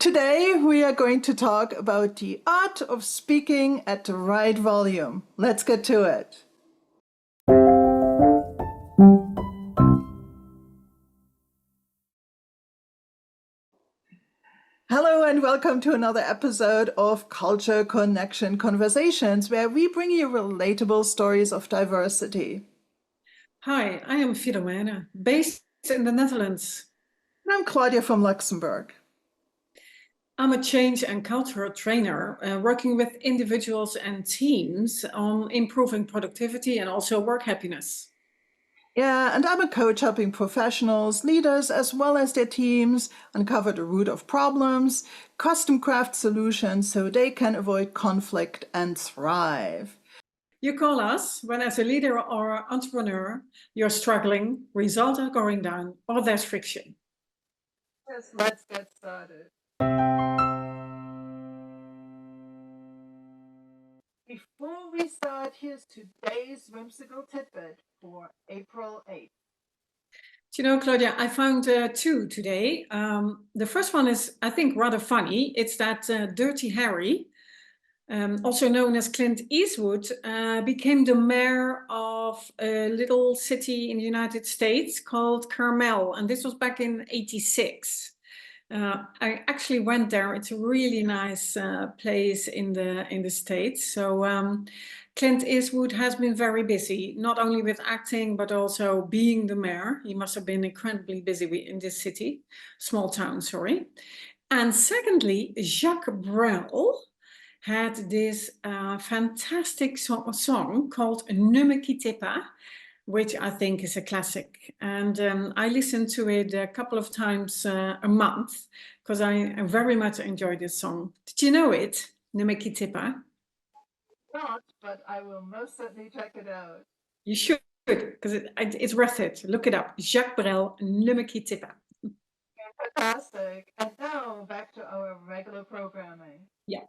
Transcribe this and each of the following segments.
Today we are going to talk about the art of speaking at the right volume. Let's get to it. Hello and welcome to another episode of Culture Connection Conversations, where we bring you relatable stories of diversity. Hi, I am Filomena, based in the Netherlands. And I'm Claudia from Luxembourg. I'm a change and cultural trainer, working with individuals and teams on improving productivity and also work happiness. Yeah, and I'm a coach helping professionals, leaders, as well as their teams uncover the root of problems, custom craft solutions so they can avoid conflict and thrive. You call us when, as a leader or entrepreneur, you're struggling, results are going down, or there's friction. Yes, let's get started. Before we start, here's today's whimsical tidbit for April 8th. Do you know, Claudia, I found two today. The first one is, I think, rather funny. It's that Dirty Harry, also known as Clint Eastwood, became the mayor of a little city in the United States called Carmel, and this was back in '86. I actually went there. It's a really nice place in the States. So Clint Eastwood has been very busy, not only with acting, but also being the mayor. He must have been incredibly busy in this city, small town, sorry. And secondly, Jacques Brel had this fantastic song called Ne me quittez pas, which I think is a classic. And I listen to it a couple of times a month because I very much enjoy this song. Did you know it? Ne me quittez pas? Not, but I will most certainly check it out. You should, because it's worth it. Look it up. Jacques Brel, Ne me quittez pas. Fantastic. And now back to our regular programming. Yeah.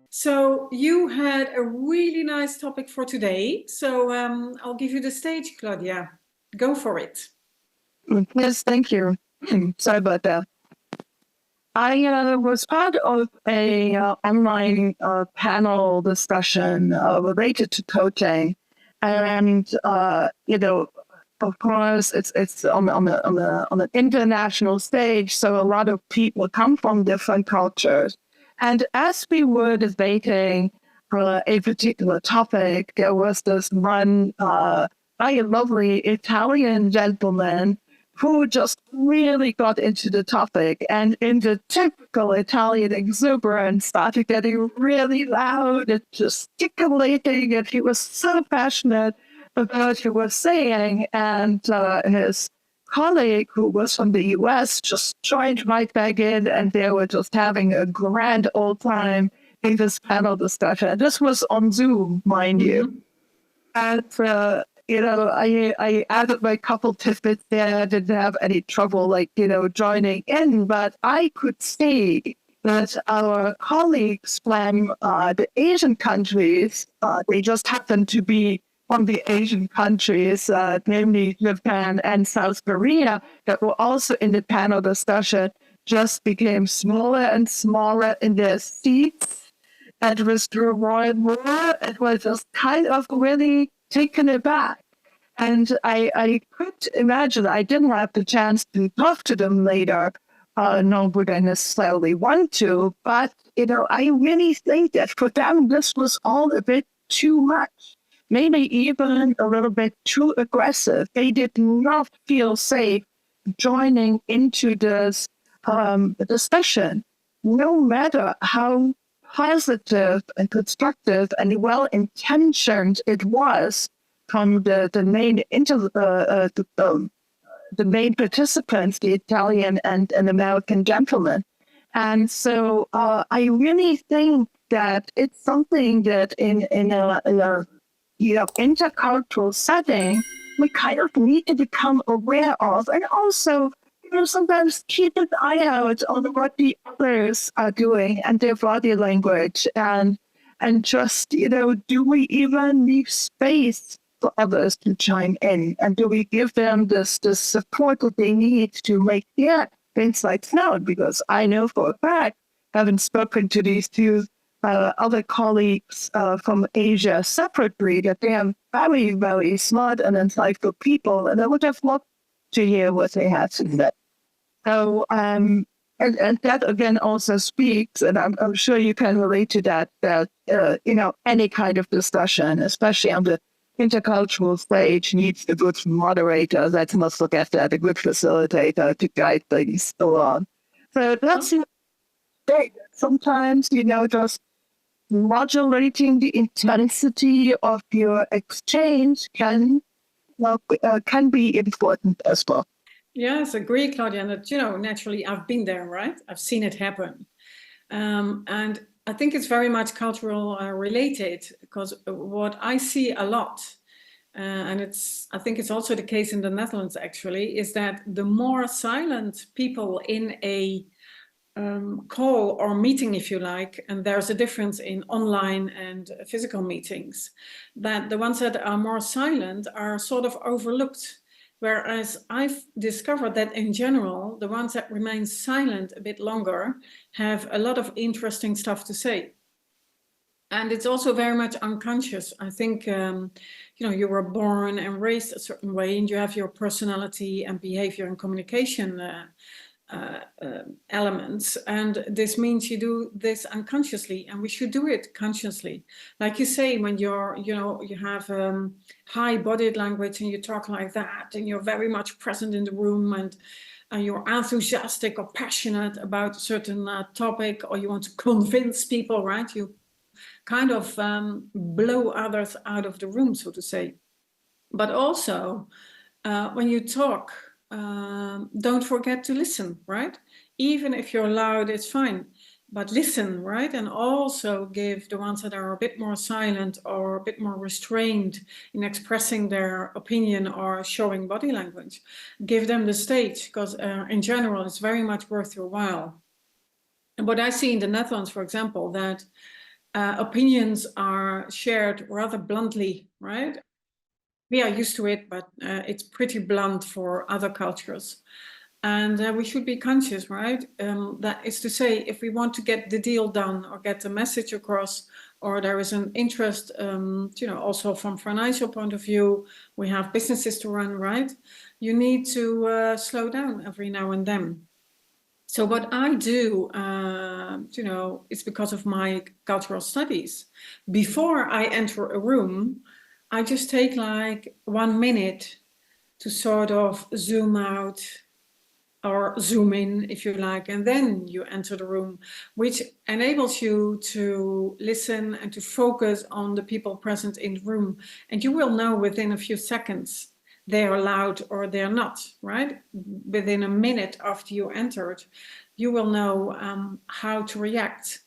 So you had a really nice topic for today. So I'll give you the stage, Claudia. Go for it. Yes, thank you. Sorry about that. I was part of a online panel discussion related to coaching, and of course, it's on an international stage, so a lot of people come from different cultures. And as we were debating a particular topic, there was this one very lovely Italian gentleman who just really got into the topic, and in the typical Italian exuberance started getting really loud and gesticulating, and he was so passionate about what he was saying. And his colleague, who was from the US, just joined right back in, and they were just having a grand old time in this panel discussion. This was on Zoom, mind you. And I added my couple tidbits there. I didn't have any trouble, joining in, but I could see that our colleagues from the Asian countries, they just happened to be from the Asian countries, namely Japan and South Korea, that were also in the panel discussion, just became smaller and smaller in their seats and withdrew more and more. It was just kind of really taken aback. And I could imagine, I didn't have the chance to talk to them later, nor would I necessarily want to, but, I really think that for them, this was all a bit too much, maybe even a little bit too aggressive. They did not feel safe joining into this discussion, no matter how positive and constructive and well-intentioned it was from the main participants, the Italian and an American gentleman. And so I really think that it's something that in a intercultural setting, we kind of need to become aware of, and also sometimes keep an eye out on what the others are doing and their body language, and just, do we even leave space for others to chime in? And do we give them this support that they need to make things like sound? Because I know for a fact, having spoken to these two other colleagues from Asia separately, that they are very, very smart and insightful people, and I would have loved to hear what they had to say. So, and that again also speaks, and I'm sure you can relate to that, any kind of discussion, especially on the intercultural stage, needs a good moderator. Let's not forget that, a good facilitator to guide things along. So that's sometimes, just modulating the intensity of your exchange can be important as well. Yes, agree, Claudia. And that, naturally, I've been there, right? I've seen it happen. And I think it's very much cultural related, because what I see a lot, and I think it's also the case in the Netherlands actually, is that the more silent people in a call or meeting, if you like, and there's a difference in online and physical meetings, that the ones that are more silent are sort of overlooked. Whereas I've discovered that in general, the ones that remain silent a bit longer have a lot of interesting stuff to say. And it's also very much unconscious. I think, you were born and raised a certain way, and you have your personality and behavior and communication elements, and this means you do this unconsciously, and we should do it consciously. Like you say, when you have high body language and you talk like that, and you're very much present in the room, and you're enthusiastic or passionate about a certain topic, or you want to convince people, right? You kind of blow others out of the room, so to say. But also, when you talk, don't forget to listen, right? Even if you're loud, it's fine, but listen, right? And also give the ones that are a bit more silent or a bit more restrained in expressing their opinion or showing body language, give them the stage, because in general, it's very much worth your while. And what I see in the Netherlands, for example, that opinions are shared rather bluntly, right? We are used to it, but it's pretty blunt for other cultures. And we should be conscious, right? That is to say, if we want to get the deal done or get the message across, or there is an interest, also from financial point of view, we have businesses to run, right? You need to slow down every now and then. So what I do, it's because of my cultural studies. Before I enter a room, I just take like 1 minute to sort of zoom out or zoom in, if you like, and then you enter the room, which enables you to listen and to focus on the people present in the room. And you will know within a few seconds they are loud or they're not, right? Within a minute after you entered, you will know how to react.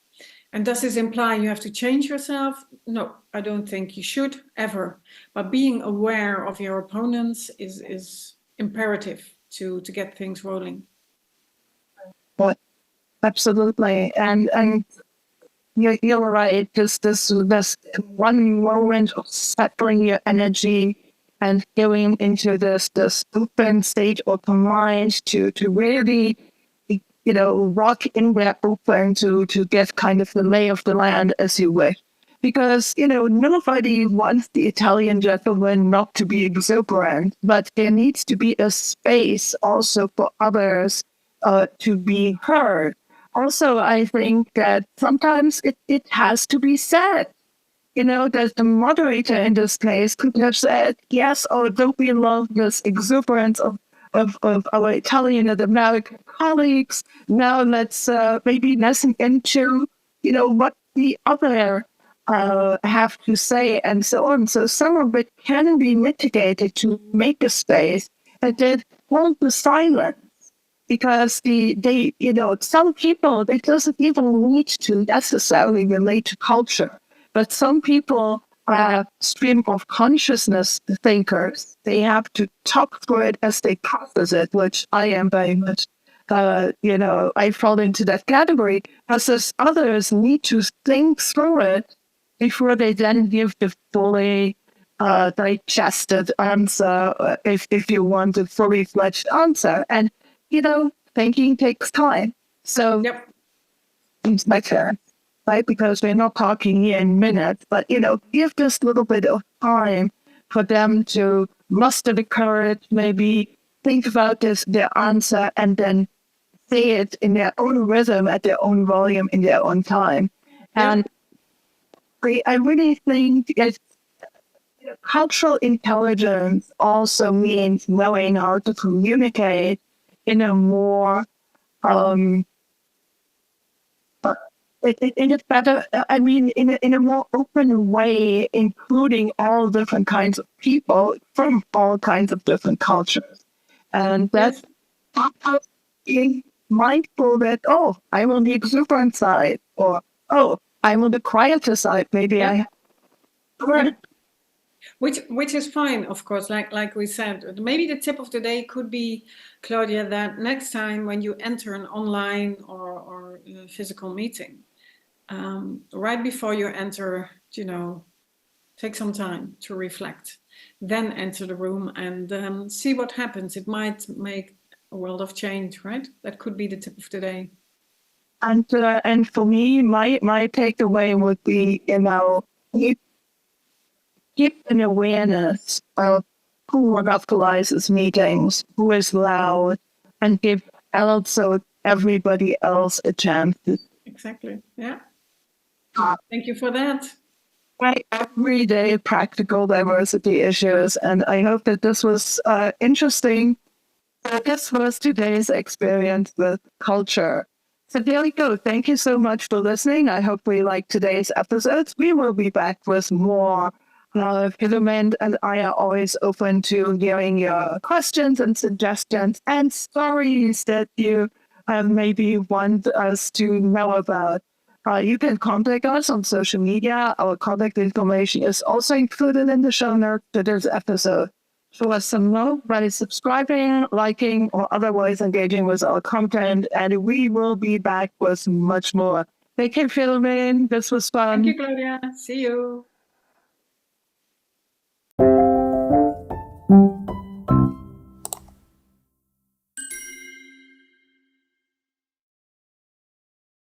And does this imply you have to change yourself? No, I don't think you should ever. But being aware of your opponents is imperative to get things rolling. But absolutely, and you're right. Just this one moment of settling your energy and going into this open state, open mind to really rock in there open to get kind of the lay of the land, as you wish. Because, nobody wants the Italian gentleman not to be exuberant, but there needs to be a space also for others to be heard. Also, I think that sometimes it has to be said. That the moderator in this case could have said, yes, don't we love this exuberance of our Italian and American colleagues? Now let's maybe listen into, what the other have to say and so on. So some of it can be mitigated to make a space, and then hold the silence. Because some people, it doesn't even need to necessarily relate to culture, but some people are stream of consciousness thinkers. They have to talk through it as they process it, which I am very much, I fall into that category. Versus others need to think through it before they then give the fully digested answer if you want a fully fledged answer. And, thinking takes time. So Yep. it's better, right? Because we're not talking here in minutes, but, give just a little bit of time for them to muster the courage, maybe think about their answer, and then say it in their own rhythm, at their own volume, in their own time. And I really think cultural intelligence also means knowing how to communicate in a more in a better, in a more open way, including all different kinds of people from all kinds of different cultures. And that's being mindful that, I will need super side, or, I'm on the quieter side. Maybe I Which is fine, of course, like we said. Maybe the tip of the day could be, Claudia, that next time when you enter an online or physical meeting, right before you enter, take some time to reflect, then enter the room and see what happens. It might make a world of change, right? That could be the tip of the day. And for me, my takeaway would be, keep an awareness of who monopolizes meetings, who is loud, and give also everybody else a chance. Exactly. Yeah. Thank you for that. Right, everyday practical diversity issues, and I hope that this was interesting. This was today's experience with culture. So there we go. Thank you so much for listening. I hope we liked today's episodes. We will be back with more. Philomena and I are always open to hearing your questions and suggestions and stories that you maybe want us to know about. You can contact us on social media. Our contact information is also included in the show notes to this episode. Show us some love by subscribing, liking, or otherwise engaging with our content, and we will be back with much more. Thank you, Philomena. This was fun. Thank you, Claudia. See you.